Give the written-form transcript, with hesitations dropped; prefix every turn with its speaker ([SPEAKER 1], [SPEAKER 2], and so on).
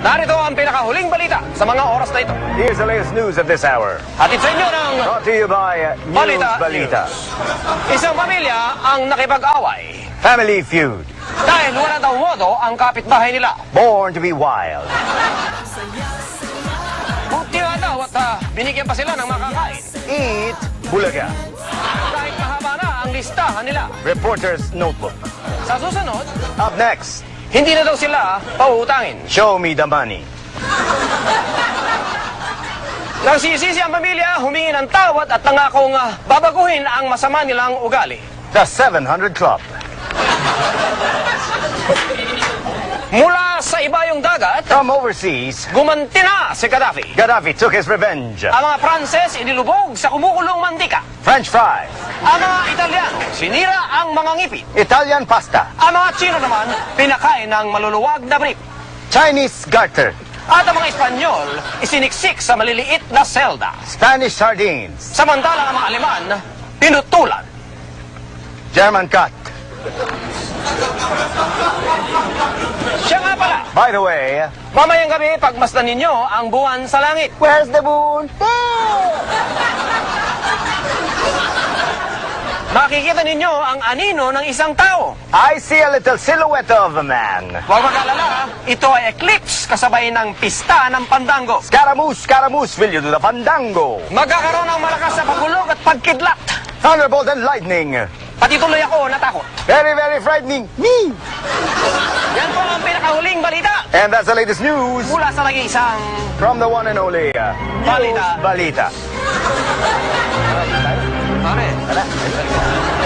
[SPEAKER 1] Narito ang pinakahuling balita sa mga oras na ito.
[SPEAKER 2] Here's the latest news of this hour.
[SPEAKER 1] Hatid sa inyo ng
[SPEAKER 2] Brought to you by News Balita.
[SPEAKER 1] Isang pamilya ang nakipag-away
[SPEAKER 2] Family Feud.
[SPEAKER 1] dahil wala daw modo ang kapitbahay nila.
[SPEAKER 2] Born to be wild.
[SPEAKER 1] Buti nga daw at binigyan pa sila ng makakain.
[SPEAKER 2] Eat Bulaga.
[SPEAKER 1] Kahit mahaba na ang listahan nila.
[SPEAKER 2] Reporter's Notebook.
[SPEAKER 1] Sa susunod,
[SPEAKER 2] Up next,
[SPEAKER 1] hindi na daw sila pauutangin.
[SPEAKER 2] Show Me the Money.
[SPEAKER 1] Nagsisisi ang pamilya, humingi ng tawad at nangakong babaguhin ang masama nilang ugali.
[SPEAKER 2] The 700 Club.
[SPEAKER 1] Mula sa ibayong dagat,
[SPEAKER 2] From overseas,
[SPEAKER 1] gumanti na si Gaddafi.
[SPEAKER 2] Gaddafi took his revenge.
[SPEAKER 1] Ang mga Pranses inilubog sa kumukulong mantika.
[SPEAKER 2] French fries.
[SPEAKER 1] Ang mga Italiano, sinira ang mga ngipin.
[SPEAKER 2] Italian pasta.
[SPEAKER 1] Ang mga Chino naman, pinakain ng maluluwag na brief.
[SPEAKER 2] Chinese garter.
[SPEAKER 1] At ang mga Espanyol, isiniksik sa maliliit na selda.
[SPEAKER 2] Spanish sardines.
[SPEAKER 1] Samantalang ang mga Aleman, pinutulan.
[SPEAKER 2] German cut.
[SPEAKER 1] Siya nga pala,
[SPEAKER 2] By the way,
[SPEAKER 1] mamayang gabi pagmasdan ninyo ang buwan sa langit.
[SPEAKER 2] where's the moon?
[SPEAKER 1] Makikita ninyo ang anino ng isang tao.
[SPEAKER 2] I see a little silhouette of a man.
[SPEAKER 1] Huwag mag-alala, ito ay eclipse kasabay ng pista ng pandango.
[SPEAKER 2] Scaramouche, Scaramouche, will you do the fandango?
[SPEAKER 1] Magkakaroon ng malakas na pagulog at pagkidlat.
[SPEAKER 2] Thunderbolt and lightning.
[SPEAKER 1] Pati tuloy ako natakot.
[SPEAKER 2] Very, very frightening. Me.
[SPEAKER 1] Yan po ang pinakahuling balita
[SPEAKER 2] And that's the latest news
[SPEAKER 1] mula sa nag-iisang
[SPEAKER 2] from the one and only
[SPEAKER 1] Balita.
[SPEAKER 2] Balita.
[SPEAKER 1] Pare.